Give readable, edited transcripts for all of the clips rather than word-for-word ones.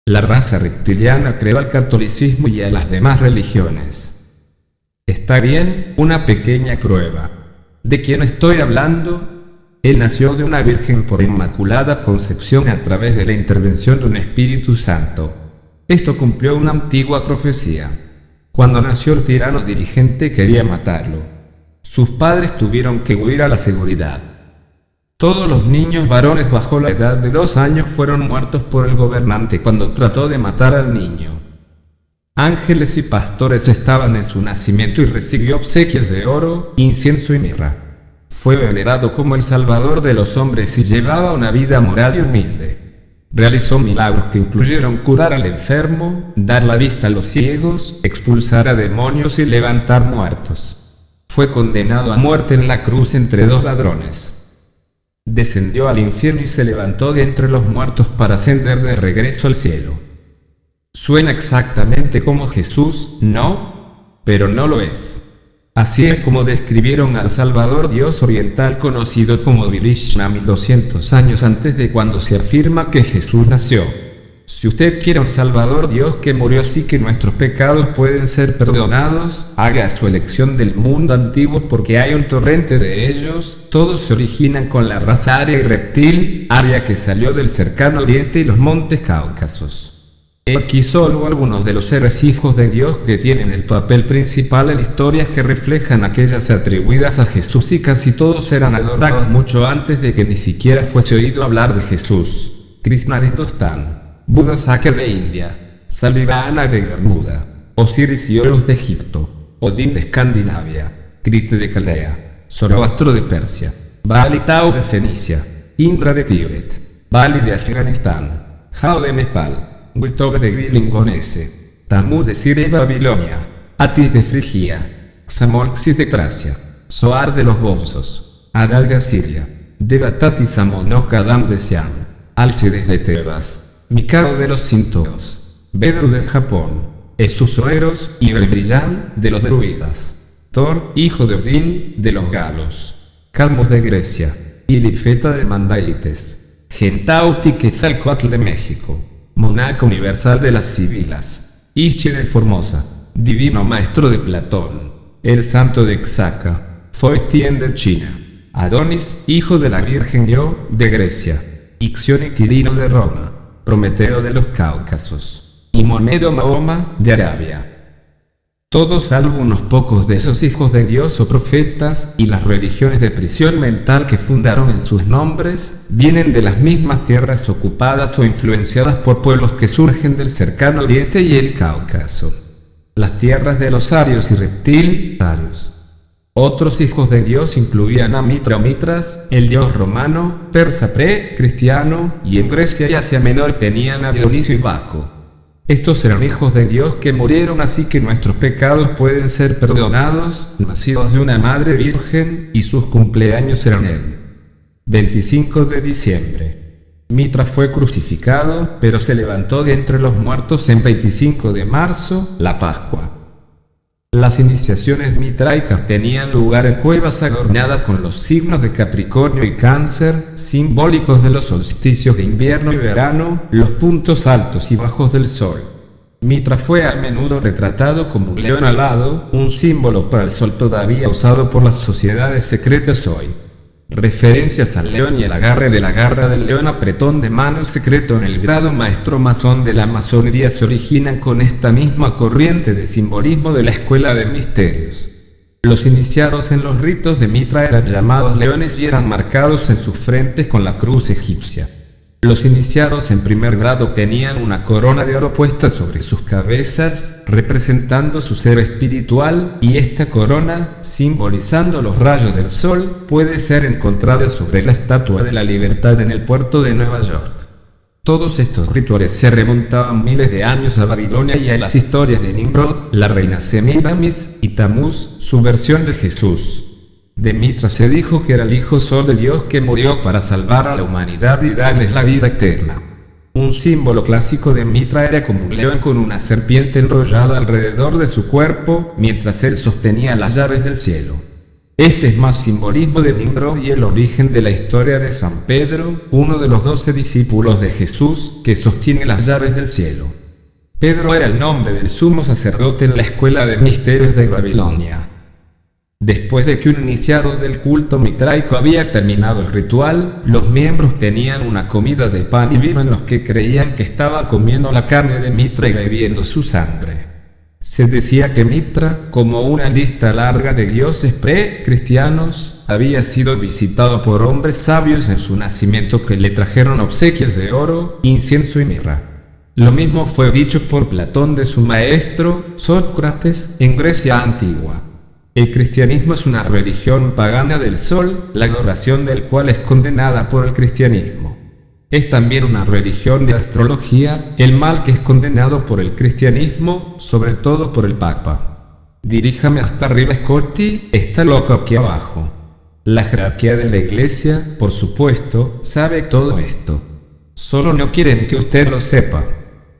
La raza reptiliana creó al catolicismo y a las demás religiones. Está bien, una pequeña prueba. ¿De quién estoy hablando? Él nació de una virgen por inmaculada concepción a través de la intervención de un Espíritu Santo. Esto cumplió una antigua profecía. Cuando nació el tirano dirigente quería matarlo. Sus padres tuvieron que huir a la seguridad. Todos los niños varones bajo la edad de 2 años fueron muertos por el gobernante cuando trató de matar al niño. Ángeles y pastores estaban en su nacimiento y recibió obsequios de oro, incienso y mirra. Fue venerado como el salvador de los hombres y llevaba una vida moral y humilde. Realizó milagros que incluyeron curar al enfermo, dar la vista a los ciegos, expulsar a demonios y levantar muertos. Fue condenado a muerte en la cruz entre 2 ladrones. Descendió al infierno y se levantó de entre los muertos para ascender de regreso al cielo. Suena exactamente como Jesús, ¿no? Pero no lo es. Así es como describieron al Salvador Dios oriental conocido como Krishna 1200 años antes de cuando se afirma que Jesús nació. Si usted quiere un Salvador Dios que murió así que nuestros pecados pueden ser perdonados, haga su elección del mundo antiguo porque hay un torrente de ellos. Todos se originan con la raza aria y reptil, aria que salió del cercano oriente y los montes Cáucasos. He aquí solo algunos de los seres hijos de Dios que tienen el papel principal en historias que reflejan aquellas atribuidas a Jesús y casi todos eran adorados mucho antes de que ni siquiera fuese oído hablar de Jesús. Krishna de Hindustán, Buda Sakya de India, Salivana de Bermuda, Osiris y Horus de Egipto, Odín de Escandinavia, Crite de Caldea, Zoroastro de Persia, Baal y Tao de Fenicia, Indra de Tíbet, Bali de Afganistán, Jao de Nepal, Witoga de Grillingonese, Tammuz de Siria y Babilonia, Atis de Frigia, Xamolxis de Tracia, Zoar de los Bozos, Adal de Asiria, Devatati Samonok Adam de Siam, Alcides de Tebas, Mikao de los Sintoos, Bedru del Japón, Esusoeros y Brillan de los druidas, Thor, hijo de Odín, de los galos, Calmos de Grecia, Ilifeta de Mandaites, Gentauti Quetzalcóatl de México, Monarca universal de las Sibilas, Ichi de Formosa, divino maestro de Platón, el santo de Xaca, Foestien de China, Adonis, hijo de la Virgen Io, de Grecia, Ixión y Quirino de Roma, Prometeo de los Cáucasos, y Monedo Mahoma, de Arabia. Todos salvo unos pocos de esos hijos de Dios o profetas, y las religiones de prisión mental que fundaron en sus nombres, vienen de las mismas tierras ocupadas o influenciadas por pueblos que surgen del cercano Oriente y el Cáucaso. Las tierras de los arios y reptilarios. Otros hijos de Dios incluían a Mitra o Mitras, el dios romano, persa pre-cristiano, y en Grecia y Asia Menor tenían a Dionisio y Baco. Estos eran hijos de Dios que murieron así que nuestros pecados pueden ser perdonados, nacidos de una madre virgen, y sus cumpleaños eran el 25 de diciembre. Mitra fue crucificado, pero se levantó de entre los muertos en 25 de marzo, la Pascua. Las iniciaciones mitraicas tenían lugar en cuevas adornadas con los signos de Capricornio y Cáncer, simbólicos de los solsticios de invierno y verano, los puntos altos y bajos del sol. Mitra fue a menudo retratado como un león alado, un símbolo para el sol todavía usado por las sociedades secretas hoy. Referencias al león y el agarre de la garra del león, apretón de mano secreto en el grado maestro masón de la masonería se originan con esta misma corriente de simbolismo de la escuela de misterios. Los iniciados en los ritos de Mitra eran llamados leones y eran marcados en sus frentes con la cruz egipcia. Los iniciados en primer grado tenían una corona de oro puesta sobre sus cabezas, representando su ser espiritual, y esta corona, simbolizando los rayos del sol, puede ser encontrada sobre la Estatua de la Libertad en el puerto de Nueva York. Todos estos rituales se remontaban miles de años a Babilonia y a las historias de Nimrod, la reina Semiramis, y Tamuz, su versión de Jesús. De Mitra se dijo que era el Hijo Sol de Dios que murió para salvar a la humanidad y darles la vida eterna. Un símbolo clásico de Mitra era como un león con una serpiente enrollada alrededor de su cuerpo, mientras él sostenía las llaves del cielo. Este es más simbolismo de Nimrod y el origen de la historia de San Pedro, uno de los 12 discípulos de Jesús, que sostiene las llaves del cielo. Pedro era el nombre del sumo sacerdote en la escuela de misterios de Babilonia. Después de que un iniciado del culto mitraico había terminado el ritual, los miembros tenían una comida de pan y vino en los que creían que estaba comiendo la carne de Mitra y bebiendo su sangre. Se decía que Mitra, como una lista larga de dioses pre-cristianos, había sido visitado por hombres sabios en su nacimiento que le trajeron obsequios de oro, incienso y mirra. Lo mismo fue dicho por Platón de su maestro, Sócrates, en Grecia antigua. El cristianismo es una religión pagana del sol, la adoración del cual es condenada por el cristianismo. Es también una religión de astrología, el mal que es condenado por el cristianismo, sobre todo por el Papa. Diríjame hasta arriba Scotty, está loco aquí abajo. La jerarquía de la iglesia, por supuesto, sabe todo esto. Solo no quieren que usted lo sepa.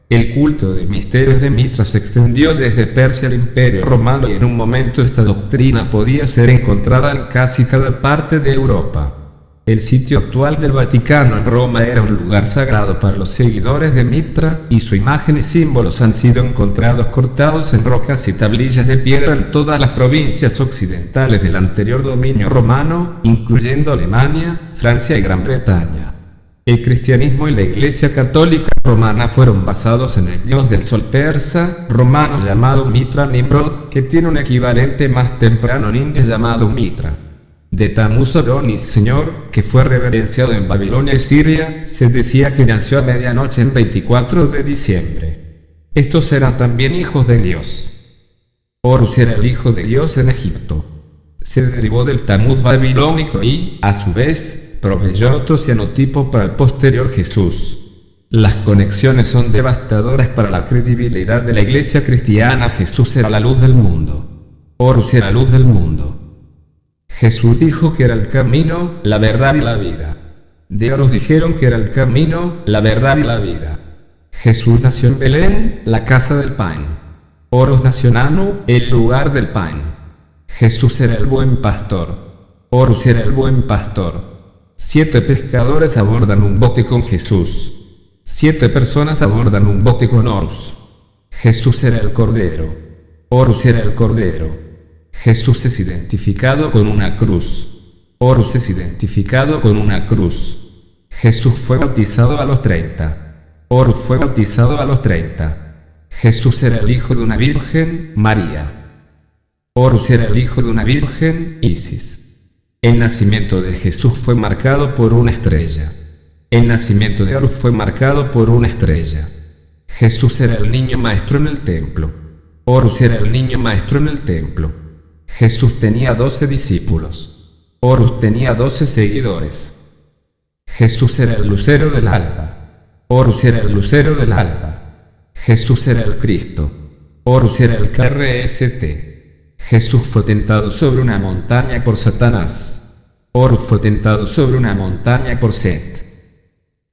El culto de misterios de Mitra se extendió desde Persia al Imperio Romano y en un momento esta doctrina podía ser encontrada en casi cada parte de Europa. El sitio actual del Vaticano en Roma era un lugar sagrado para los seguidores de Mitra, y su imagen y símbolos han sido encontrados cortados en rocas y tablillas de piedra en todas las provincias occidentales del anterior dominio romano, incluyendo Alemania, Francia y Gran Bretaña. El cristianismo y la Iglesia católica romana fueron basados en el dios del sol persa, romano llamado Mitra Nimrod, que tiene un equivalente más temprano en India llamado Mitra. De Tammuz Adonis Señor, que fue reverenciado en Babilonia y Siria, se decía que nació a medianoche en 24 de diciembre. Estos eran también hijos de Dios. Horus era el hijo de Dios en Egipto. Se derivó del Tammuz babilónico y, a su vez, proveyó otro cianotipo para el posterior Jesús. Las conexiones son devastadoras para la credibilidad de la iglesia cristiana. Jesús era la luz del mundo. Horus era la luz del mundo. Jesús dijo que era el camino, la verdad y la vida. De Horus dijeron que era el camino, la verdad y la vida. Jesús nació en Belén, la casa del pan. Horus nació en Anu, el lugar del pan. Jesús era el buen pastor. Horus era el buen pastor. 7 pescadores abordan un bote con Jesús. 7 personas abordan un bote con Horus. Jesús era el cordero. Horus era el cordero. Jesús es identificado con una cruz. Horus es identificado con una cruz. Jesús fue bautizado a los 30. Horus fue bautizado a los 30. Jesús era el hijo de una virgen, María. Horus era el hijo de una virgen, Isis. El nacimiento de Jesús fue marcado por una estrella. El nacimiento de Horus fue marcado por una estrella. Jesús era el niño maestro en el templo. Horus era el niño maestro en el templo. Jesús tenía 12 discípulos. Horus tenía 12 seguidores. Jesús era el lucero del alba. Horus era el lucero del alba. Jesús era el Cristo. Horus era el KRST. Jesús fue tentado sobre una montaña por Satanás. Horus fue tentado sobre una montaña por Set.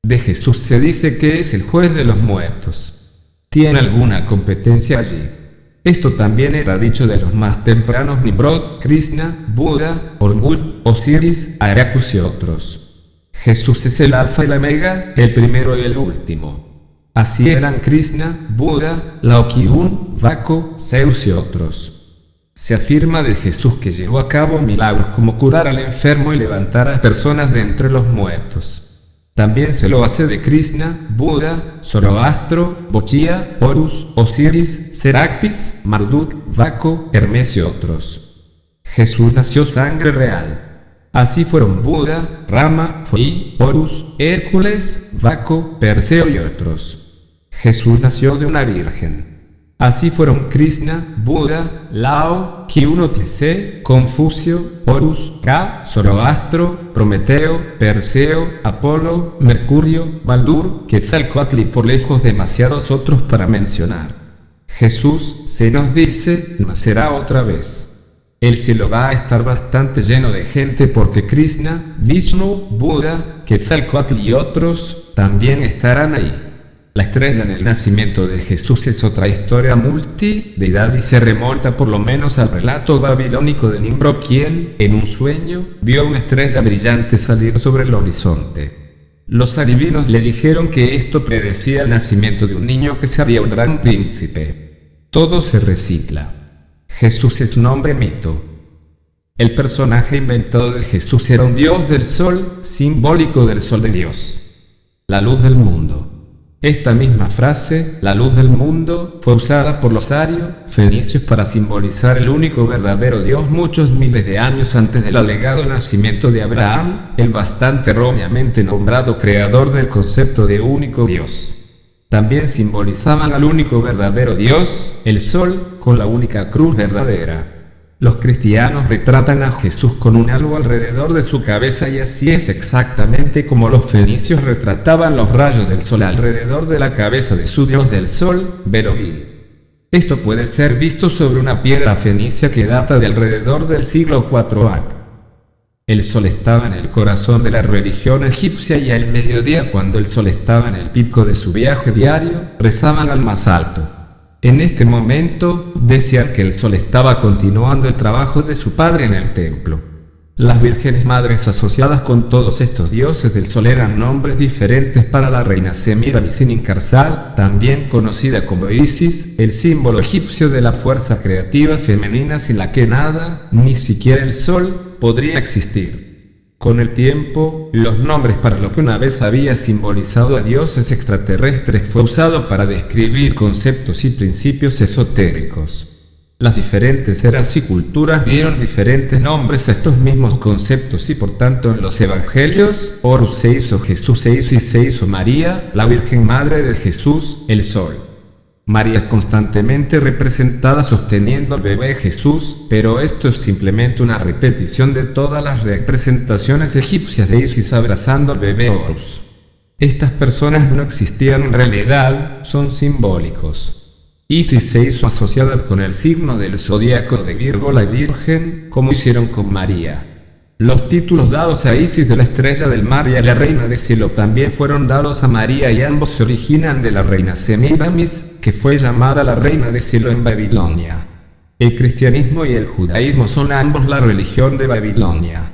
De Jesús se dice que es el juez de los muertos. ¿Tiene alguna competencia allí? Esto también era dicho de los más tempranos Nimrod, Krishna, Buda, Ormuzd, Osiris, Aracus y otros. Jesús es el alfa y la omega, el primero y el último. Así eran Krishna, Buda, Laokiun, Baco, Zeus y otros. Se afirma de Jesús que llevó a cabo milagros como curar al enfermo y levantar a personas de entre los muertos. También se lo hace de Krishna, Buda, Zoroastro, Bochía, Horus, Osiris, Serapis, Marduk, Baco, Hermes y otros. Jesús nació sangre real. Así fueron Buda, Rama, Foi, Horus, Hércules, Baco, Perseo y otros. Jesús nació de una virgen. Así fueron Krishna, Buda, Lao, Kyunotise, Confucio, Horus, Ra, Zoroastro, Prometeo, Perseo, Apolo, Mercurio, Baldur, Quetzalcóatl y por lejos demasiados otros para mencionar. Jesús, se nos dice, nacerá otra vez. El cielo va a estar bastante lleno de gente porque Krishna, Vishnu, Buda, Quetzalcóatl y otros también estarán ahí. La estrella del nacimiento de Jesús es otra historia multideidad y se remonta por lo menos al relato babilónico de Nimrod, quien, en un sueño, vio una estrella brillante salir sobre el horizonte. Los adivinos le dijeron que esto predecía el nacimiento de un niño que sería un gran príncipe. Todo se recicla. Jesús es un hombre mito. El personaje inventado de Jesús era un dios del sol, simbólico del sol de Dios. La luz del mundo. Esta misma frase, la luz del mundo, fue usada por los ario-fenicios para simbolizar el único verdadero Dios muchos miles de años antes del alegado nacimiento de Abraham, el bastante erróneamente nombrado creador del concepto de único Dios. También simbolizaban al único verdadero Dios, el sol, con la única cruz verdadera. Los cristianos retratan a Jesús con un halo alrededor de su cabeza y así es exactamente como los fenicios retrataban los rayos del sol alrededor de la cabeza de su dios del sol, Berovil. Esto puede ser visto sobre una piedra fenicia que data de alrededor del siglo IV a. El sol estaba en el corazón de la religión egipcia y al mediodía, cuando el sol estaba en el pico de su viaje diario, rezaban al más alto. En este momento, decían que el sol estaba continuando el trabajo de su padre en el templo. Las vírgenes madres asociadas con todos estos dioses del sol eran nombres diferentes para la reina Semiramis Nincarsal, también conocida como Isis, el símbolo egipcio de la fuerza creativa femenina sin la que nada, ni siquiera el sol, podría existir. Con el tiempo, los nombres para lo que una vez había simbolizado a dioses extraterrestres fue usado para describir conceptos y principios esotéricos. Las diferentes eras y culturas dieron diferentes nombres a estos mismos conceptos y por tanto en los evangelios, Horus se hizo Jesús, Isis se hizo María, la Virgen Madre de Jesús, el Sol. María es constantemente representada sosteniendo al bebé Jesús, pero esto es simplemente una repetición de todas las representaciones egipcias de Isis abrazando al bebé Horus. Estas personas no existían en realidad, son simbólicos. Isis se hizo asociada con el signo del zodíaco de Virgo, la Virgen, como hicieron con María. Los títulos dados a Isis de la estrella del mar y a la reina del cielo también fueron dados a María y ambos se originan de la reina Semiramis, que fue llamada la reina del cielo en Babilonia. El cristianismo y el judaísmo son ambos la religión de Babilonia.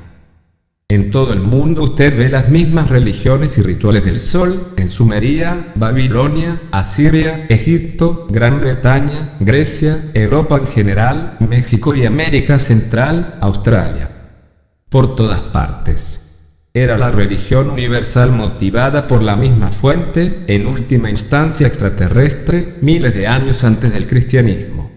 En todo el mundo usted ve las mismas religiones y rituales del sol, en Sumeria, Babilonia, Asiria, Egipto, Gran Bretaña, Grecia, Europa en general, México y América Central, Australia. Por todas partes. Era la religión universal motivada por la misma fuente, en última instancia extraterrestre, miles de años antes del cristianismo.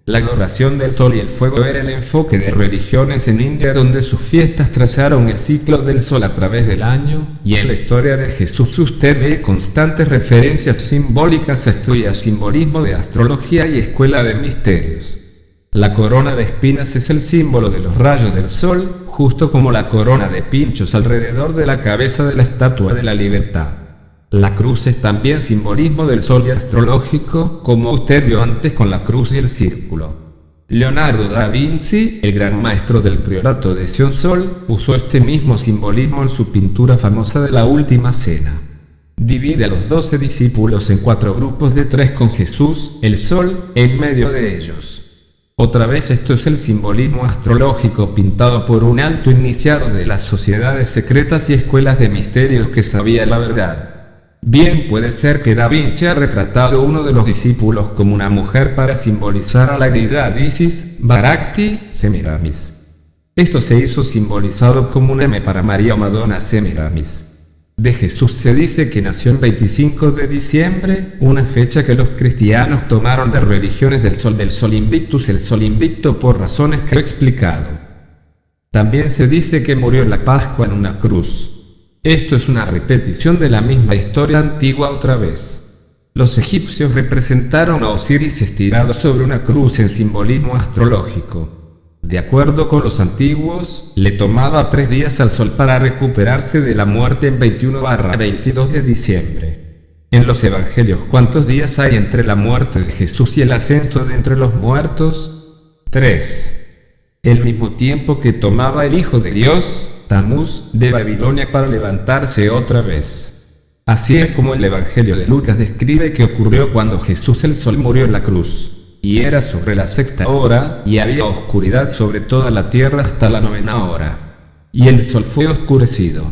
La adoración del sol y el fuego era el enfoque de religiones en India, donde sus fiestas trazaron el ciclo del sol a través del año, y en la historia de Jesús usted ve constantes referencias simbólicas a esto y a simbolismo de astrología y escuela de misterios. La corona de espinas es el símbolo de los rayos del sol, justo como la corona de pinchos alrededor de la cabeza de la Estatua de la Libertad. La cruz es también simbolismo del sol y astrológico, como usted vio antes con la cruz y el círculo. Leonardo da Vinci, el gran maestro del priorato de Sion Sol, usó este mismo simbolismo en su pintura famosa de la Última Cena. Divide a los 12 discípulos en 4 grupos de 3 con Jesús, el sol, en medio de ellos. Otra vez esto es el simbolismo astrológico pintado por un alto iniciado de las sociedades secretas y escuelas de misterios que sabía la verdad. Bien puede ser que Da Vinci ha retratado uno de los discípulos como una mujer para simbolizar a la deidad Isis, Barakti, Semiramis. Esto se hizo simbolizado como un M para María o Madonna Semiramis. De Jesús se dice que nació el 25 de diciembre, una fecha que los cristianos tomaron de religiones del sol invictus, el sol invicto por razones que he explicado. También se dice que murió en la Pascua en una cruz. Esto es una repetición de la misma historia antigua otra vez. Los egipcios representaron a Osiris estirado sobre una cruz en simbolismo astrológico. De acuerdo con los antiguos, le tomaba 3 días al sol para recuperarse de la muerte en 21/22 de diciembre. En los evangelios, ¿cuántos días hay entre la muerte de Jesús y el ascenso de entre los muertos? 3. El mismo tiempo que tomaba el Hijo de Dios, Tamuz, de Babilonia para levantarse otra vez. Así es como el Evangelio de Lucas describe que ocurrió cuando Jesús el Sol murió en la cruz. Y era sobre la 6ª hora, y había oscuridad sobre toda la tierra hasta la 9ª hora. Y el sol fue oscurecido.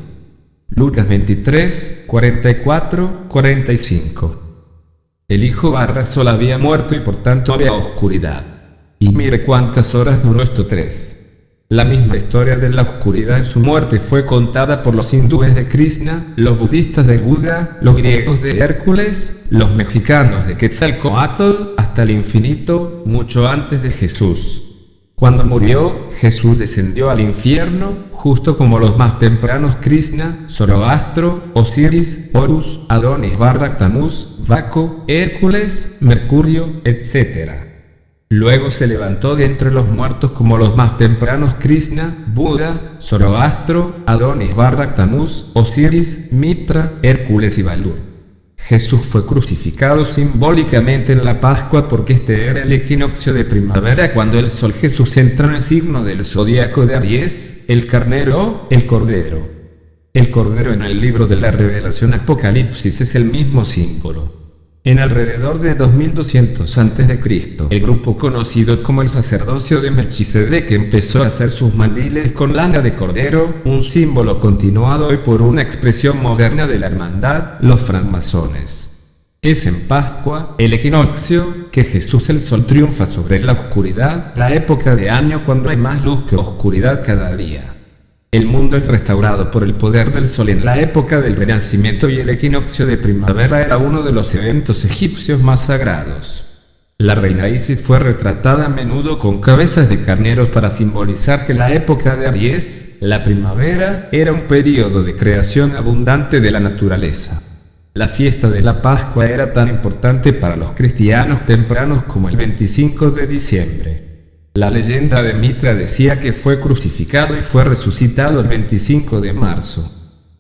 Lucas 23, 44, 45. El hijo barra sol había muerto y por tanto había oscuridad. Y mire cuántas horas duró esto 3. La misma historia de la oscuridad en su muerte fue contada por los hindúes de Krishna, los budistas de Buda, los griegos de Hércules, los mexicanos de Quetzalcóatl, hasta el infinito, mucho antes de Jesús. Cuando murió, Jesús descendió al infierno, justo como los más tempranos Krishna, Zoroastro, Osiris, Horus, Adonis barra Tamuz, Baco, Hércules, Mercurio, etc. Luego se levantó de entre los muertos como los más tempranos Krishna, Buda, Zoroastro, Adonis barra Tamuz, Osiris, Mitra, Hércules y Baldur. Jesús fue crucificado simbólicamente en la Pascua porque este era el equinoccio de primavera cuando el sol Jesús entra en el signo del zodíaco de Aries, el carnero, el cordero. El cordero en el libro de la Revelación Apocalipsis es el mismo símbolo. En alrededor de 2200 a.C., el grupo conocido como el sacerdocio de Melquisedec empezó a hacer sus mandiles con lana de cordero, un símbolo continuado hoy por una expresión moderna de la hermandad, los francmasones. Es en Pascua, el equinoccio, que Jesús el Sol triunfa sobre la oscuridad, la época de año cuando hay más luz que oscuridad cada día. El mundo es restaurado por el poder del sol en la época del Renacimiento y el equinoccio de primavera era uno de los eventos egipcios más sagrados. La reina Isis fue retratada a menudo con cabezas de carneros para simbolizar que la época de Aries, la primavera, era un período de creación abundante de la naturaleza. La fiesta de la Pascua era tan importante para los cristianos tempranos como el 25 de diciembre. La leyenda de Mitra decía que fue crucificado y fue resucitado el 25 de marzo.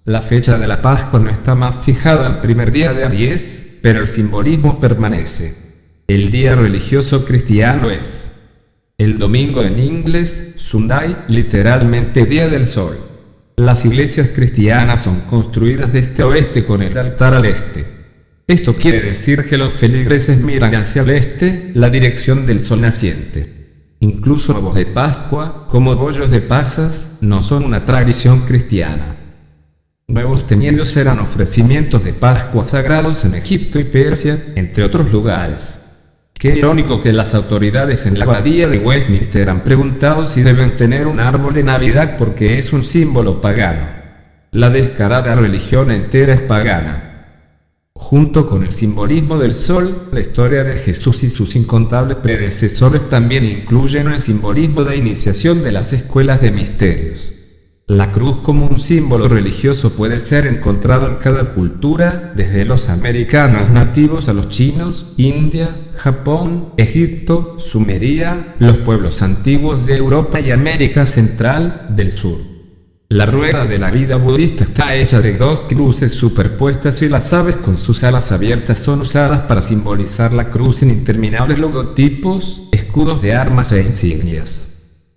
La fecha de la Pascua no está más fijada al primer día de Aries, pero el simbolismo permanece. El día religioso cristiano es el domingo en inglés, Sunday, literalmente Día del Sol. Las iglesias cristianas son construidas de este a oeste con el altar al este. Esto quiere decir que los feligreses miran hacia el este, la dirección del sol naciente. Incluso huevos de Pascua, como bollos de pasas, no son una tradición cristiana. Huevos teñidos eran ofrecimientos de Pascua sagrados en Egipto y Persia, entre otros lugares. Qué irónico que las autoridades en la abadía de Westminster han preguntado si deben tener un árbol de Navidad porque es un símbolo pagano. La descarada religión entera es pagana. Junto con el simbolismo del sol, la historia de Jesús y sus incontables predecesores también incluyen el simbolismo de iniciación de las escuelas de misterios. La cruz como un símbolo religioso puede ser encontrado en cada cultura, desde los americanos nativos a los chinos, India, Japón, Egipto, Sumeria, los pueblos antiguos de Europa y América Central, del Sur. La rueda de la vida budista está hecha de 2 cruces superpuestas y las aves con sus alas abiertas son usadas para simbolizar la cruz en interminables logotipos, escudos de armas e insignias.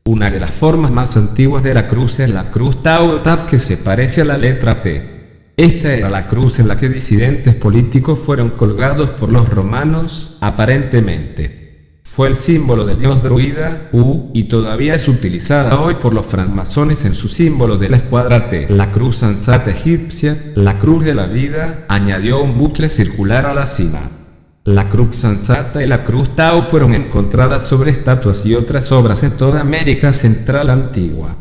Una de las formas más antiguas de la cruz es la cruz Tau Tav que se parece a la letra T. Esta era la cruz en la que disidentes políticos fueron colgados por los romanos, aparentemente. Fue el símbolo del dios druida, y todavía es utilizada hoy por los francmasones en su símbolo de la escuadra T. La cruz ansata egipcia, la cruz de la vida, añadió un bucle circular a la cima. La cruz ansata y la cruz Tau fueron encontradas sobre estatuas y otras obras en toda América Central antigua.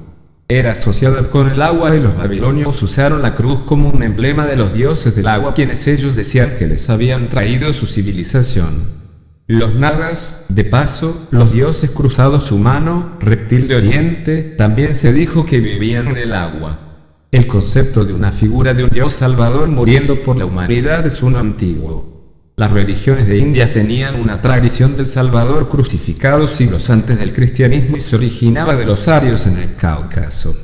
Era asociada con el agua y los babilonios usaron la cruz como un emblema de los dioses del agua quienes ellos decían que les habían traído su civilización. Los nagas, de paso, los dioses cruzados humano, reptil de oriente, también se dijo que vivían en el agua. El concepto de una figura de un dios salvador muriendo por la humanidad es uno antiguo. Las religiones de India tenían una tradición del Salvador crucificado siglos antes del cristianismo y se originaba de los arios en el Cáucaso.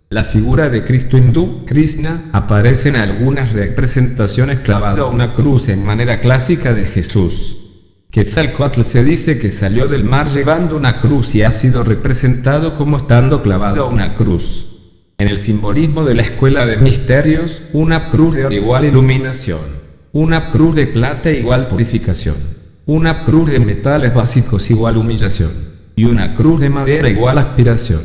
La figura de Cristo hindú, Krishna, aparece en algunas representaciones clavado a una cruz en manera clásica de Jesús. Quetzalcóatl se dice que salió del mar llevando una cruz y ha sido representado como estando clavado a una cruz. En el simbolismo de la escuela de misterios, una cruz de oro igual iluminación, una cruz de plata igual purificación, una cruz de metales básicos igual humillación, y una cruz de madera igual aspiración.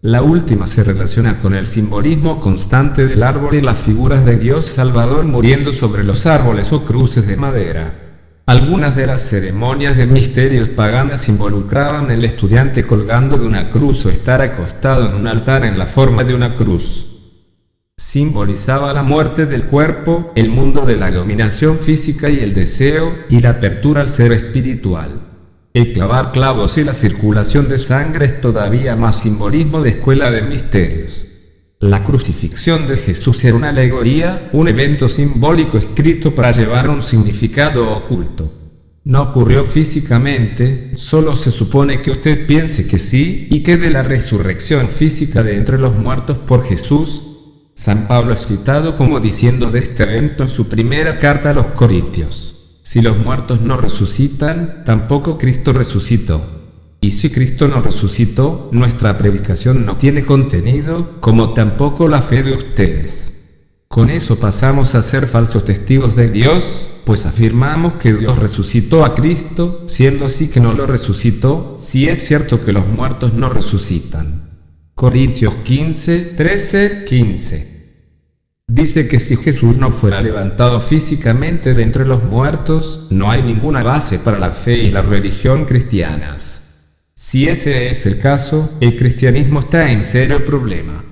La última se relaciona con el simbolismo constante del árbol y las figuras de Dios Salvador muriendo sobre los árboles o cruces de madera. Algunas de las ceremonias de misterios paganas involucraban el estudiante colgando de una cruz o estar acostado en un altar en la forma de una cruz. Simbolizaba la muerte del cuerpo, el mundo de la dominación física y el deseo, y la apertura al ser espiritual. El clavar clavos y la circulación de sangre es todavía más simbolismo de escuela de misterios. La crucifixión de Jesús era una alegoría, un evento simbólico escrito para llevar un significado oculto. No ocurrió físicamente, solo se supone que usted piense que sí, y que de la resurrección física de entre los muertos por Jesús. San Pablo es citado como diciendo de este evento en su primera carta a los Corintios: si los muertos no resucitan, tampoco Cristo resucitó. Y si Cristo no resucitó, nuestra predicación no tiene contenido, como tampoco la fe de ustedes. Con eso pasamos a ser falsos testigos de Dios, pues afirmamos que Dios resucitó a Cristo, siendo así que no lo resucitó, si es cierto que los muertos no resucitan. Corintios 15, 13, 15. Dice que si Jesús no fuera levantado físicamente de entre los muertos, no hay ninguna base para la fe y la religión cristianas. Si ese es el caso, el cristianismo está en serio problema.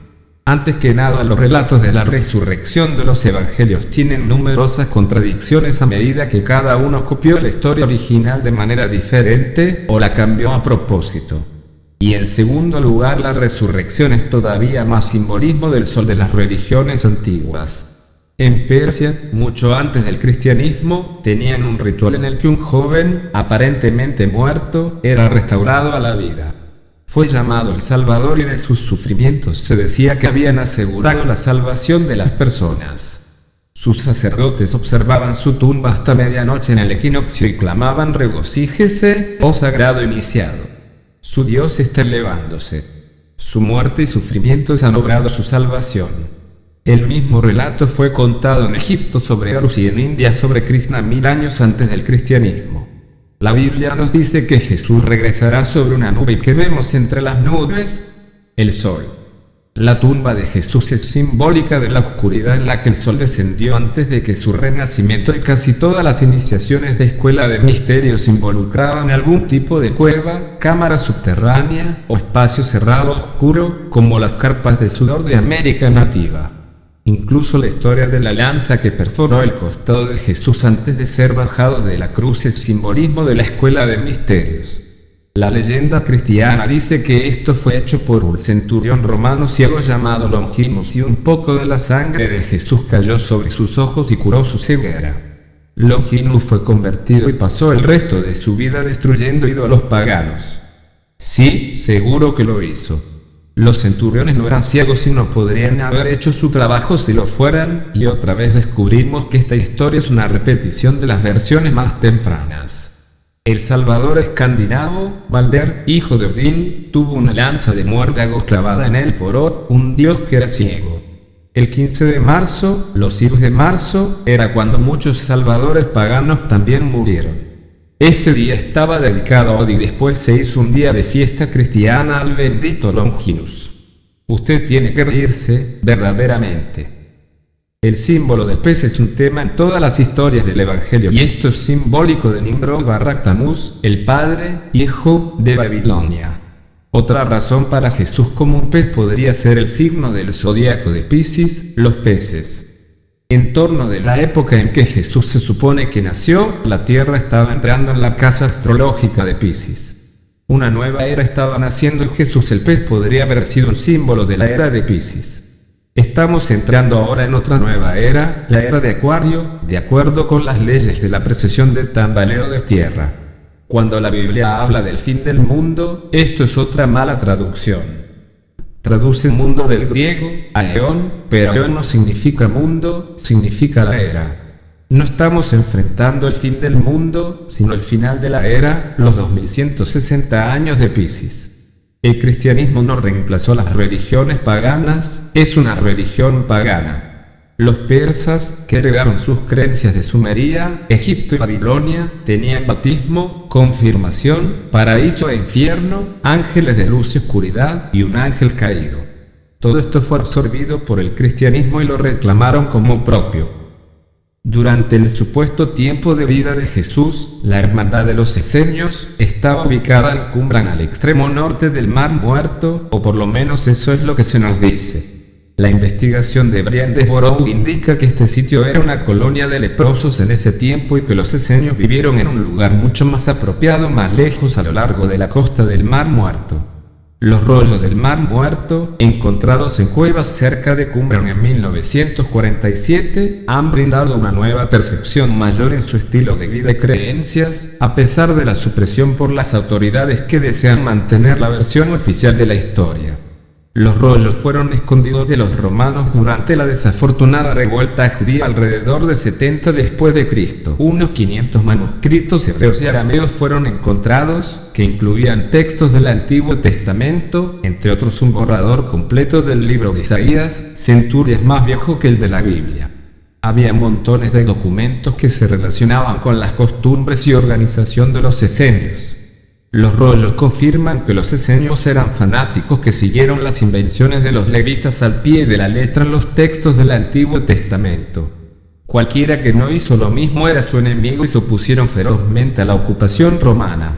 Antes que nada, los relatos de la resurrección de los evangelios tienen numerosas contradicciones a medida que cada uno copió la historia original de manera diferente, o la cambió a propósito. Y en segundo lugar, la resurrección es todavía más simbolismo del sol de las religiones antiguas. En Persia, mucho antes del cristianismo, tenían un ritual en el que un joven, aparentemente muerto, era restaurado a la vida. Fue llamado el Salvador y de sus sufrimientos se decía que habían asegurado la salvación de las personas. Sus sacerdotes observaban su tumba hasta medianoche en el equinoccio y clamaban: regocíjese, oh sagrado iniciado. Su Dios está elevándose. Su muerte y sufrimientos han obrado su salvación. El mismo relato fue contado en Egipto sobre Horus y en India sobre Krishna 1000 años antes del cristianismo. La Biblia nos dice que Jesús regresará sobre una nube y que vemos entre las nubes el sol. La tumba de Jesús es simbólica de la oscuridad en la que el sol descendió antes de que su renacimiento, y casi todas las iniciaciones de escuela de misterios involucraban algún tipo de cueva, cámara subterránea o espacio cerrado oscuro, como las carpas de sudor de América nativa. Incluso la historia de la lanza que perforó el costado de Jesús antes de ser bajado de la cruz es simbolismo de la escuela de misterios. La leyenda cristiana dice que esto fue hecho por un centurión romano ciego llamado Longinus, y un poco de la sangre de Jesús cayó sobre sus ojos y curó su ceguera. Longinus fue convertido y pasó el resto de su vida destruyendo ídolos paganos. Sí, seguro que lo hizo. Los centuriones no eran ciegos y no podrían haber hecho su trabajo si lo fueran, y otra vez descubrimos que esta historia es una repetición de las versiones más tempranas. El Salvador escandinavo, Balder, hijo de Odín, tuvo una lanza de muérdago clavada en él por Od, un dios que era ciego. El 15 de marzo, los hijos de marzo, era cuando muchos salvadores paganos también murieron. Este día estaba dedicado a Od y después se hizo un día de fiesta cristiana al bendito Longinus. Usted tiene que reírse, verdaderamente. El símbolo del pez es un tema en todas las historias del Evangelio, y esto es simbólico de Nimrod / Tamuz, el padre, hijo, de Babilonia. Otra razón para Jesús como un pez podría ser el signo del zodíaco de Piscis, los peces. En torno de la época en que Jesús se supone que nació, la Tierra estaba entrando en la casa astrológica de Piscis. Una nueva era estaba naciendo y Jesús el pez podría haber sido un símbolo de la era de Piscis. Estamos entrando ahora en otra nueva era, la era de Acuario, de acuerdo con las leyes de la precesión del tambaleo de tierra. Cuando la Biblia habla del fin del mundo, esto es otra mala traducción. Traduce mundo del griego, aeón, pero aeón no significa mundo, significa la era. No estamos enfrentando el fin del mundo, sino el final de la era, los 2160 años de Piscis. El cristianismo no reemplazó las religiones paganas, es una religión pagana. Los persas, que heredaron sus creencias de Sumeria, Egipto y Babilonia, tenían bautismo, confirmación, paraíso e infierno, ángeles de luz y oscuridad, y un ángel caído. Todo esto fue absorbido por el cristianismo y lo reclamaron como propio. Durante el supuesto tiempo de vida de Jesús, la Hermandad de los Esenios estaba ubicada en Qumran, al extremo norte del Mar Muerto, o por lo menos eso es lo que se nos dice. La investigación de Brian de Borough indica que este sitio era una colonia de leprosos en ese tiempo y que los esenios vivieron en un lugar mucho más apropiado más lejos a lo largo de la costa del Mar Muerto. Los rollos del Mar Muerto, encontrados en cuevas cerca de Qumran en 1947, han brindado una nueva percepción mayor en su estilo de vida y creencias, a pesar de la supresión por las autoridades que desean mantener la versión oficial de la historia. Los rollos fueron escondidos de los romanos durante la desafortunada revuelta judía alrededor de 70 después de Cristo. Unos 500 manuscritos hebreos y arameos fueron encontrados, que incluían textos del Antiguo Testamento, entre otros un borrador completo del libro de Isaías, centurias más viejo que el de la Biblia. Había montones de documentos que se relacionaban con las costumbres y organización de los esenios. Los rollos confirman que los esenios eran fanáticos que siguieron las invenciones de los levitas al pie de la letra en los textos del Antiguo Testamento. Cualquiera que no hizo lo mismo era su enemigo y se opusieron ferozmente a la ocupación romana.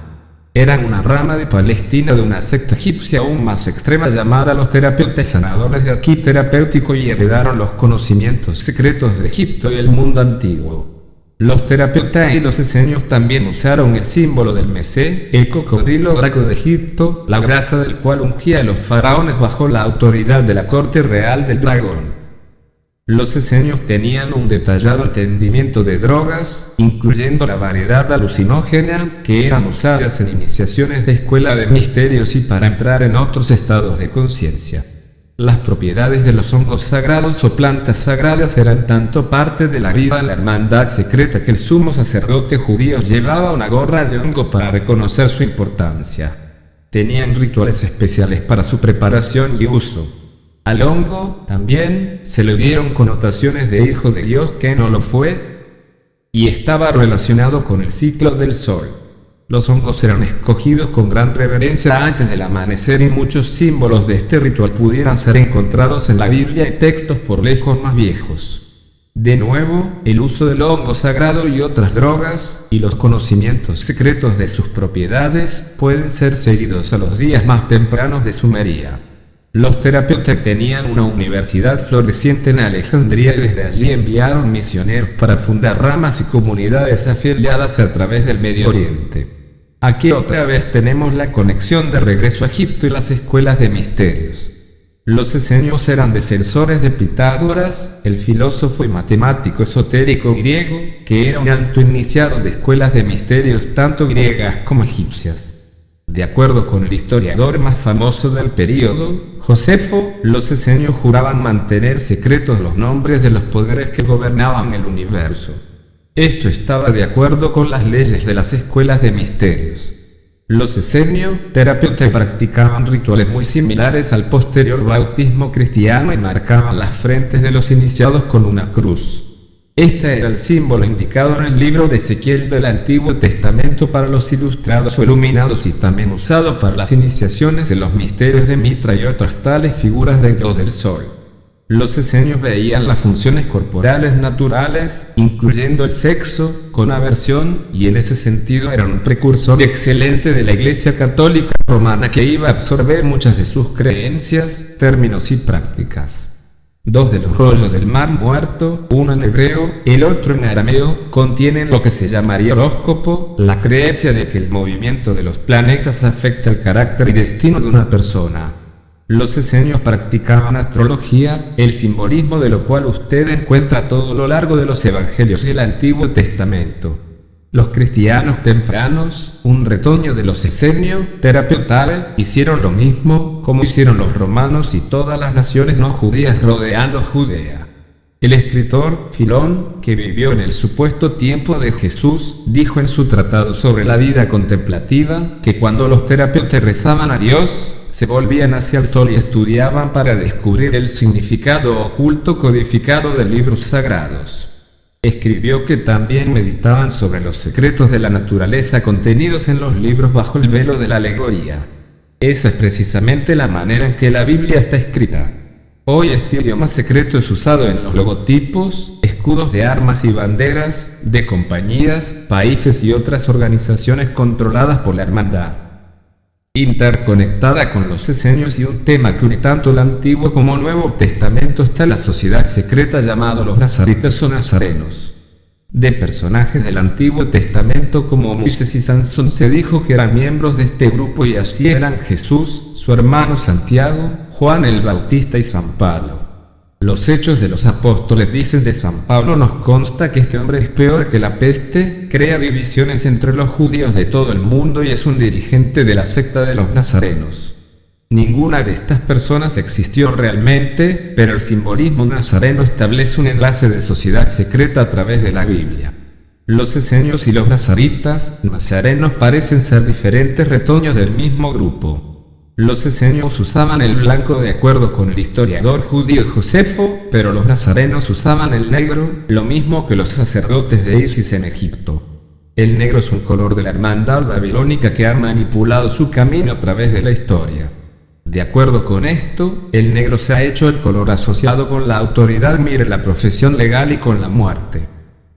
Eran una rama de Palestina de una secta egipcia aún más extrema llamada los terapeutas, sanadores de aquí terapéutico, y heredaron los conocimientos secretos de Egipto y el mundo antiguo. Los terapeutas y los esenios también usaron el símbolo del mesé, el cocodrilo draco de Egipto, la grasa del cual ungía a los faraones bajo la autoridad de la corte real del dragón. Los esenios tenían un detallado entendimiento de drogas, incluyendo la variedad alucinógena, que eran usadas en iniciaciones de escuela de misterios y para entrar en otros estados de conciencia. Las propiedades de los hongos sagrados o plantas sagradas eran tanto parte de la vida de la hermandad secreta que el sumo sacerdote judío llevaba una gorra de hongo para reconocer su importancia. Tenían rituales especiales para su preparación y uso. Al hongo, también, se le dieron connotaciones de hijo de Dios que no lo fue, y estaba relacionado con el ciclo del sol. Los hongos eran escogidos con gran reverencia antes del amanecer y muchos símbolos de este ritual pudieran ser encontrados en la Biblia y textos por lejos más viejos. De nuevo, el uso del hongo sagrado y otras drogas, y los conocimientos secretos de sus propiedades, pueden ser seguidos a los días más tempranos de Sumeria. Los terapeutas tenían una universidad floreciente en Alejandría y desde allí enviaron misioneros para fundar ramas y comunidades afiliadas a través del Medio Oriente. Aquí otra vez tenemos la conexión de regreso a Egipto y las escuelas de misterios. Los esenios eran defensores de Pitágoras, el filósofo y matemático esotérico griego, que era un alto iniciado de escuelas de misterios tanto griegas como egipcias. De acuerdo con el historiador más famoso del período, Josefo, los esenios juraban mantener secretos los nombres de los poderes que gobernaban el universo. Esto estaba de acuerdo con las leyes de las escuelas de misterios. Los esenios, terapeutas, practicaban rituales muy similares al posterior bautismo cristiano y marcaban las frentes de los iniciados con una cruz. Este era el símbolo indicado en el libro de Ezequiel del Antiguo Testamento para los ilustrados o iluminados y también usado para las iniciaciones en los misterios de Mitra y otras tales figuras del dios del sol. Los esenios veían las funciones corporales naturales, incluyendo el sexo, con aversión, y en ese sentido eran un precursor excelente de la Iglesia Católica Romana que iba a absorber muchas de sus creencias, términos y prácticas. Dos de los rollos del Mar Muerto, uno en hebreo, el otro en arameo, contienen lo que se llamaría horóscopo, la creencia de que el movimiento de los planetas afecta el carácter y destino de una persona. Los esenios practicaban astrología, el simbolismo de lo cual usted encuentra a todo lo largo de los evangelios y el Antiguo Testamento. Los cristianos tempranos, un retoño de los esenios, terapeutas, hicieron lo mismo, como hicieron los romanos y todas las naciones no judías rodeando Judea. El escritor Filón, que vivió en el supuesto tiempo de Jesús, dijo en su tratado sobre la vida contemplativa, que cuando los terapeutas rezaban a Dios, se volvían hacia el sol y estudiaban para descubrir el significado oculto codificado de libros sagrados. Escribió que también meditaban sobre los secretos de la naturaleza contenidos en los libros bajo el velo de la alegoría. Esa es precisamente la manera en que la Biblia está escrita. Hoy este idioma secreto es usado en los logotipos, escudos de armas y banderas, de compañías, países y otras organizaciones controladas por la hermandad. Interconectada con los esenios y un tema que une tanto el Antiguo como el Nuevo Testamento está la sociedad secreta llamada los nazaritas o nazarenos. De personajes del Antiguo Testamento como Moisés y Sansón se dijo que eran miembros de este grupo y así eran Jesús, su hermano Santiago, Juan el Bautista y San Pablo. Los Hechos de los Apóstoles dicen de San Pablo: nos consta que este hombre es peor que la peste, crea divisiones entre los judíos de todo el mundo y es un dirigente de la secta de los nazarenos. Ninguna de estas personas existió realmente, pero el simbolismo nazareno establece un enlace de sociedad secreta a través de la Biblia. Los esenios y los nazarenos parecen ser diferentes retoños del mismo grupo. Los esenios usaban el blanco de acuerdo con el historiador judío Josefo, pero los nazarenos usaban el negro, lo mismo que los sacerdotes de Isis en Egipto. El negro es un color de la hermandad babilónica que ha manipulado su camino a través de la historia. De acuerdo con esto, el negro se ha hecho el color asociado con la autoridad, mire, la profesión legal y con la muerte.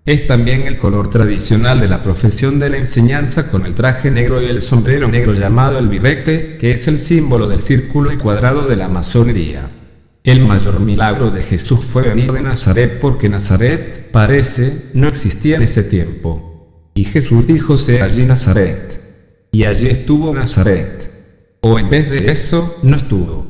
Es también el color tradicional de la profesión de la enseñanza, con el traje negro y el sombrero negro llamado el birrete, que es el símbolo del círculo y cuadrado de la masonería. El mayor milagro de Jesús fue venir de Nazaret, porque Nazaret, parece, no existía en ese tiempo. Y Jesús dijo: sea allí Nazaret. Y allí estuvo Nazaret. O en vez de eso, no estuvo.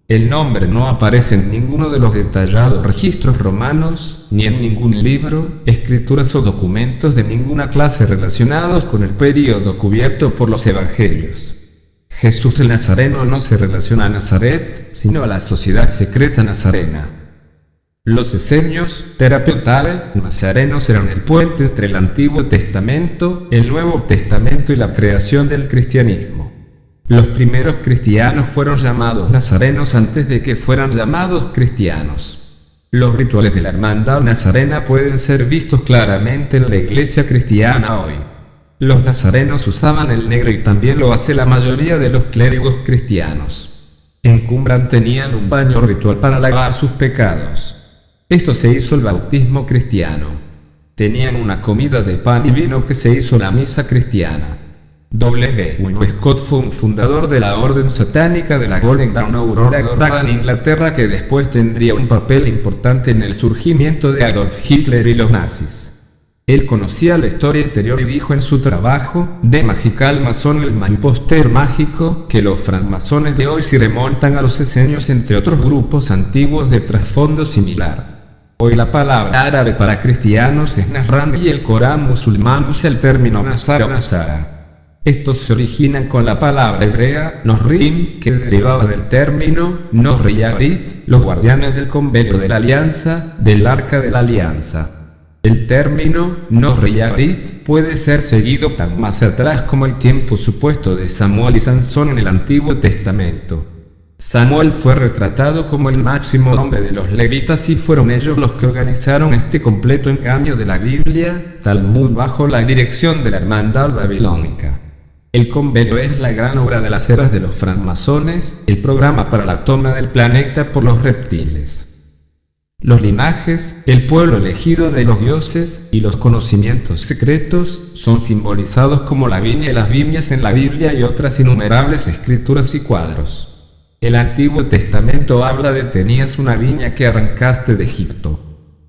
El nombre no aparece en ninguno de los detallados registros romanos, ni en ningún libro, escrituras o documentos de ninguna clase relacionados con el período cubierto por los evangelios. Jesús el Nazareno no se relaciona a Nazaret, sino a la sociedad secreta nazarena. Los esenios, terapeutas, nazarenos eran el puente entre el Antiguo Testamento, el Nuevo Testamento y la creación del cristianismo. Los primeros cristianos fueron llamados nazarenos antes de que fueran llamados cristianos. Los rituales de la hermandad nazarena pueden ser vistos claramente en la iglesia cristiana hoy. Los nazarenos usaban el negro y también lo hace la mayoría de los clérigos cristianos. En Qumran tenían un baño ritual para lavar sus pecados. Esto se hizo el bautismo cristiano. Tenían una comida de pan y vino que se hizo la misa cristiana. W. Scott fue un fundador de la orden satánica de la Golden Dawn Aurora dorada en Inglaterra, que después tendría un papel importante en el surgimiento de Adolf Hitler y los nazis. Él conocía la historia interior y dijo en su trabajo, The Magical Mason, el impostor mágico, que los francmasones de hoy se remontan a los esenios, entre otros grupos antiguos de trasfondo similar. Hoy la palabra árabe para cristianos es Nasrani y el Corán musulmán usa el término Nasara o Nasara. Estos se originan con la palabra hebrea Nosrim, que derivaba del término Nosriyarit, los guardianes del convenio de la alianza, del arca de la alianza. El término Nosriyarit puede ser seguido tan más atrás como el tiempo supuesto de Samuel y Sansón en el Antiguo Testamento. Samuel fue retratado como el máximo hombre de los levitas y fueron ellos los que organizaron este completo engaño de la Biblia, Talmud, bajo la dirección de la hermandad babilónica. El convenio es la gran obra de las eras de los francmasones, el programa para la toma del planeta por los reptiles. Los linajes, el pueblo elegido de los dioses, y los conocimientos secretos, son simbolizados como la viña y las viñas en la Biblia y otras innumerables escrituras y cuadros. El Antiguo Testamento habla de: tenías una viña que arrancaste de Egipto.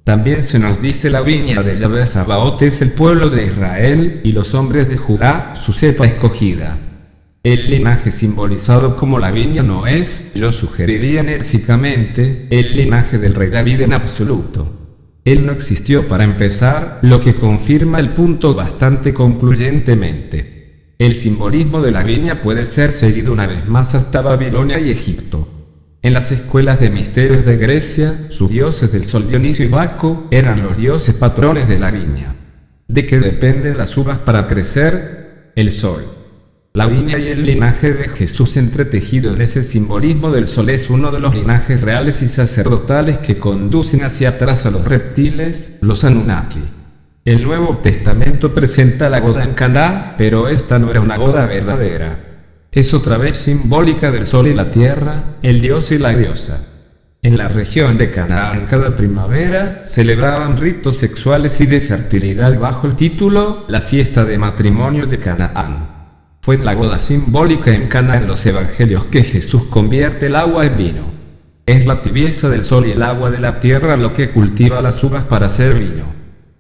También se nos dice: la viña de Yahvé Sabaoth es el pueblo de Israel, y los hombres de Judá, su cepa escogida. El linaje simbolizado como la viña no es, yo sugeriría enérgicamente, el linaje del rey David en absoluto. Él no existió para empezar, lo que confirma el punto bastante concluyentemente. El simbolismo de la viña puede ser seguido una vez más hasta Babilonia y Egipto. En las escuelas de misterios de Grecia, sus dioses del sol Dionisio y Baco eran los dioses patrones de la viña. ¿De qué dependen las uvas para crecer? El sol. La viña y el linaje de Jesús entretejido en ese simbolismo del sol es uno de los linajes reales y sacerdotales que conducen hacia atrás a los reptiles, los Anunnaki. El Nuevo Testamento presenta la boda en Caná, pero esta no era una boda verdadera. Es otra vez simbólica del sol y la tierra, el dios y la diosa. En la región de Canaán cada primavera, celebraban ritos sexuales y de fertilidad bajo el título, la fiesta de matrimonio de Canaán. Fue en la boda simbólica en Caná en los evangelios que Jesús convierte el agua en vino. Es la tibieza del sol y el agua de la tierra lo que cultiva las uvas para hacer vino.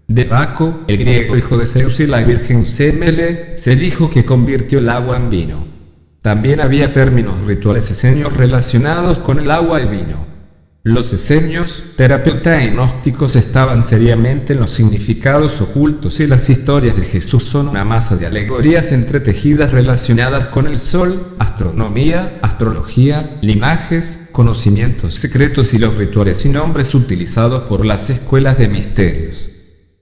De Baco, el griego hijo de Zeus y la virgen Semele, se dijo que convirtió el agua en vino. También había términos rituales esenios relacionados con el agua y vino. Los esenios, terapeutas y gnósticos estaban seriamente en los significados ocultos y las historias de Jesús son una masa de alegorías entretejidas relacionadas con el sol, astronomía, astrología, linajes, conocimientos secretos y los rituales y nombres utilizados por las escuelas de misterios.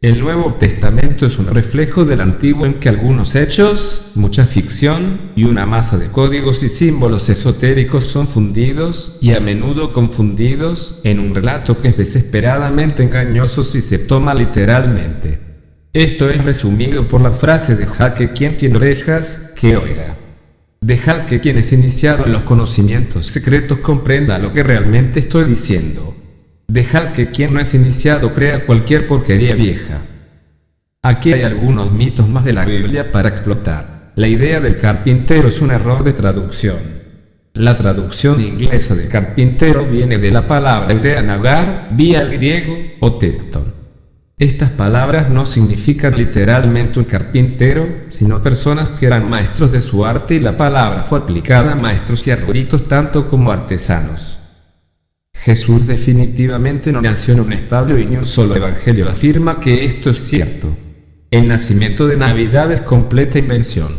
El Nuevo Testamento es un reflejo del Antiguo en que algunos hechos, mucha ficción, y una masa de códigos y símbolos esotéricos son fundidos, y a menudo confundidos, en un relato que es desesperadamente engañoso si se toma literalmente. Esto es resumido por la frase dejad que quien tiene orejas, que oiga. Dejad que quien es iniciado en los conocimientos secretos comprenda lo que realmente estoy diciendo. Dejad que quien no es iniciado crea cualquier porquería vieja. Aquí hay algunos mitos más de la Biblia para explotar. La idea del carpintero es un error de traducción. La traducción inglesa de carpintero viene de la palabra hebrea nagar, vía el griego, o tecton. Estas palabras no significan literalmente un carpintero, sino personas que eran maestros de su arte y la palabra fue aplicada a maestros y eruditos tanto como artesanos. Jesús definitivamente no nació en un establo y ni un solo evangelio afirma que esto es cierto. El nacimiento de Navidad es completa invención.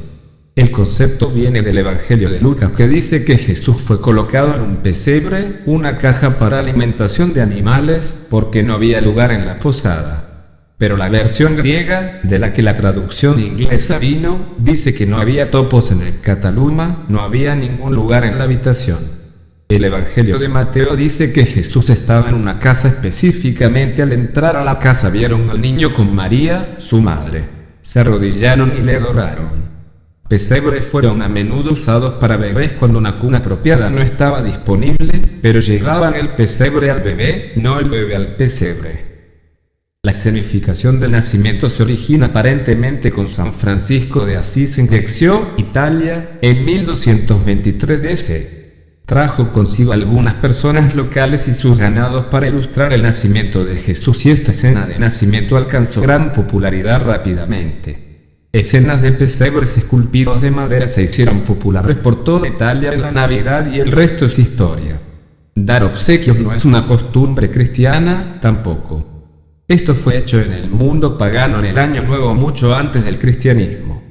El concepto viene del evangelio de Lucas que dice que Jesús fue colocado en un pesebre, una caja para alimentación de animales, porque no había lugar en la posada. Pero la versión griega, de la que la traducción inglesa vino, dice que no había topos en el Cataluma, no había ningún lugar en la habitación. El Evangelio de Mateo dice que Jesús estaba en una casa específicamente al entrar a la casa vieron al niño con María, su madre. Se arrodillaron y le adoraron. Pesebres fueron a menudo usados para bebés cuando una cuna apropiada no estaba disponible, pero llevaban el pesebre al bebé, no el bebé al pesebre. La escenificación del nacimiento se origina aparentemente con San Francisco de Asís en Jexio, Italia, en 1223 d.C. Trajo consigo algunas personas locales y sus ganados para ilustrar el nacimiento de Jesús y esta escena de nacimiento alcanzó gran popularidad rápidamente. Escenas de pesebres esculpidos de madera se hicieron populares por toda Italia en la Navidad y el resto es historia. Dar obsequios no es una costumbre cristiana, tampoco. Esto fue hecho en el mundo pagano en el Año Nuevo mucho antes del cristianismo.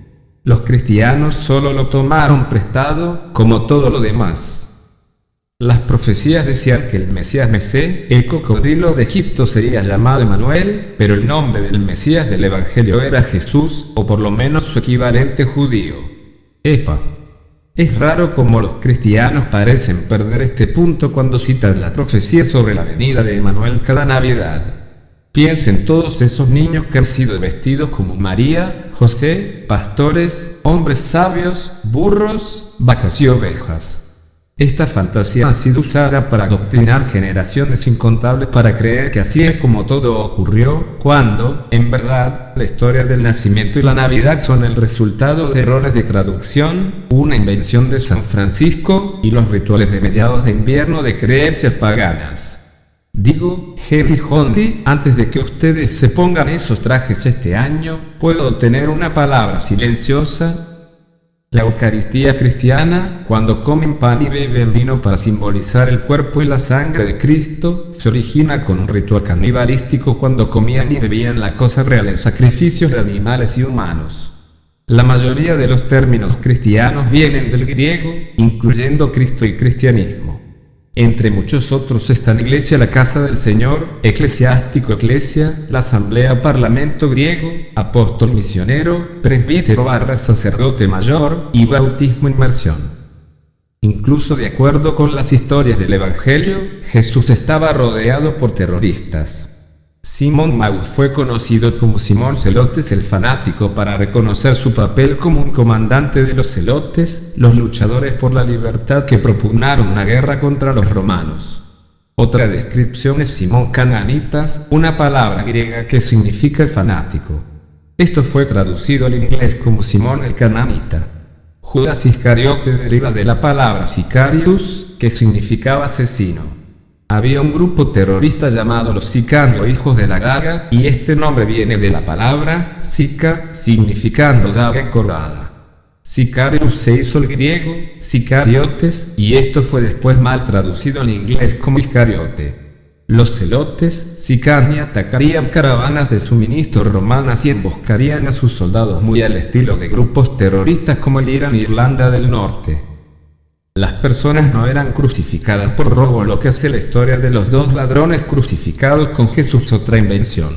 Los cristianos solo lo tomaron prestado, como todo lo demás. Las profecías decían que el Mesías Mesé, el cocodrilo de Egipto sería llamado Emanuel, pero el nombre del Mesías del Evangelio era Jesús, o por lo menos su equivalente judío. Epa. Es raro cómo los cristianos parecen perder este punto cuando citan la profecía sobre la venida de Emanuel cada Navidad. Piensa en todos esos niños que han sido vestidos como María, José, pastores, hombres sabios, burros, vacas y ovejas. Esta fantasía ha sido usada para adoctrinar generaciones incontables para creer que así es como todo ocurrió, cuando, en verdad, la historia del nacimiento y la Navidad son el resultado de errores de traducción, una invención de San Francisco, y los rituales de mediados de invierno de creencias paganas. Digo, Henry Hondi, antes de que ustedes se pongan esos trajes este año, ¿puedo tener una palabra silenciosa? La Eucaristía cristiana, cuando comen pan y beben vino para simbolizar el cuerpo y la sangre de Cristo, se origina con un ritual canibalístico cuando comían y bebían la cosa real en sacrificios de animales y humanos. La mayoría de los términos cristianos vienen del griego, incluyendo Cristo y cristianismo. Entre muchos otros están Iglesia, la Casa del Señor, Eclesiástico, Eclesia, la Asamblea, Parlamento griego, Apóstol, Misionero, Presbítero / Sacerdote Mayor, y Bautismo, Inmersión. Incluso de acuerdo con las historias del Evangelio, Jesús estaba rodeado por terroristas. Simón Magus fue conocido como Simón Zelotes el fanático para reconocer su papel como un comandante de los celotes, los luchadores por la libertad que propugnaron una guerra contra los romanos. Otra descripción es Simón Cananitas, una palabra griega que significa el fanático. Esto fue traducido al inglés como Simón el Cananita. Judas Iscariote deriva de la palabra sicarius, que significaba asesino. Había un grupo terrorista llamado los Sicarios, hijos de la daga, y este nombre viene de la palabra sica, significando daga encorvada. Sicarius se hizo el griego sicariotes, y esto fue después mal traducido en inglés como Iscariote. Los celotes, sicani, atacarían caravanas de suministro romanas y emboscarían a sus soldados muy al estilo de grupos terroristas como el Irán e Irlanda del Norte. Las personas no eran crucificadas por robo, lo que hace la historia de los dos ladrones crucificados con Jesús otra invención.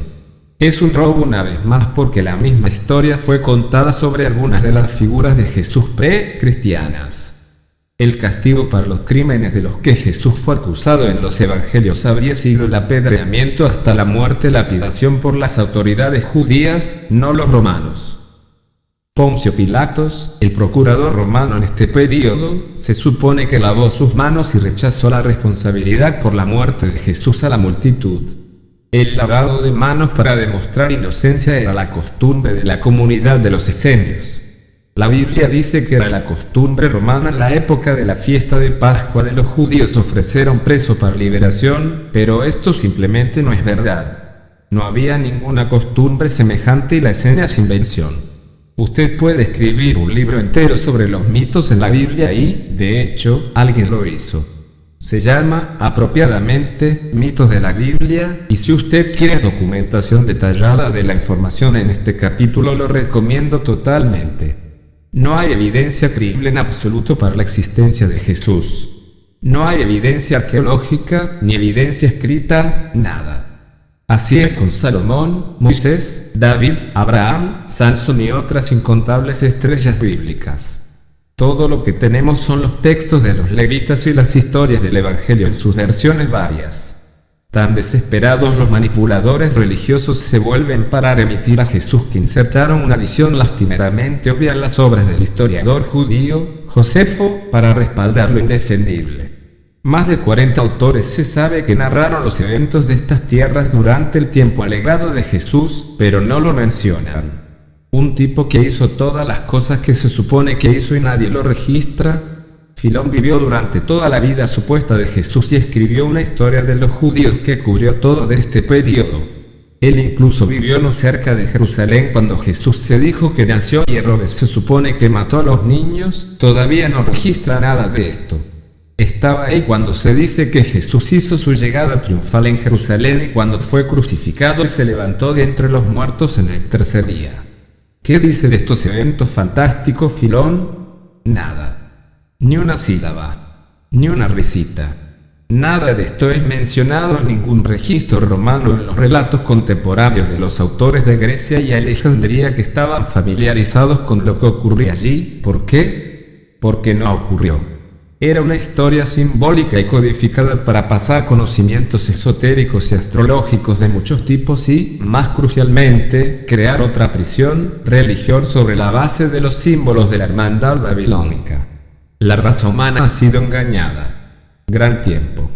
Es un robo una vez más porque la misma historia fue contada sobre algunas de las figuras de Jesús pre-cristianas. El castigo para los crímenes de los que Jesús fue acusado en los evangelios habría sido el apedreamiento hasta la muerte, lapidación por las autoridades judías, no los romanos. Poncio Pilatos, el procurador romano en este período, se supone que lavó sus manos y rechazó la responsabilidad por la muerte de Jesús a la multitud. El lavado de manos para demostrar inocencia era la costumbre de la comunidad de los esenios. La Biblia dice que era la costumbre romana en la época de la fiesta de Pascua de los judíos ofrecer a un preso para liberación, pero esto simplemente no es verdad. No había ninguna costumbre semejante y la escena es invención. Usted puede escribir un libro entero sobre los mitos en la Biblia y, de hecho, alguien lo hizo. Se llama, apropiadamente, Mitos de la Biblia, y si usted quiere documentación detallada de la información en este capítulo lo recomiendo totalmente. No hay evidencia creíble en absoluto para la existencia de Jesús. No hay evidencia arqueológica, ni evidencia escrita, nada. Así es con Salomón, Moisés, David, Abraham, Sansón y otras incontables estrellas bíblicas. Todo lo que tenemos son los textos de los levitas y las historias del Evangelio en sus versiones varias. Tan desesperados los manipuladores religiosos se vuelven para remitir a Jesús que insertaron una adición lastimeramente obvia en las obras del historiador judío, Josefo, para respaldar lo indefendible. Más de 40 autores se sabe que narraron los eventos de estas tierras durante el tiempo alegado de Jesús, pero no lo mencionan. Un tipo que hizo todas las cosas que se supone que hizo y nadie lo registra. Filón vivió durante toda la vida supuesta de Jesús y escribió una historia de los judíos que cubrió todo de este periodo. Él incluso vivió no cerca de Jerusalén cuando Jesús se dijo que nació y Herodes se supone que mató a los niños, todavía no registra nada de esto. Estaba ahí cuando se dice que Jesús hizo su llegada triunfal en Jerusalén y cuando fue crucificado y se levantó de entre los muertos en el tercer día. ¿Qué dice de estos eventos fantásticos Filón? Nada. Ni una sílaba. Ni una risita. Nada de esto es mencionado en ningún registro romano en los relatos contemporáneos de los autores de Grecia y Alejandría que estaban familiarizados con lo que ocurría allí. ¿Por qué? Porque no ocurrió. Era una historia simbólica y codificada para pasar conocimientos esotéricos y astrológicos de muchos tipos y, más crucialmente, crear otra religión sobre la base de los símbolos de la hermandad babilónica. La raza humana ha sido engañada. Gran tiempo.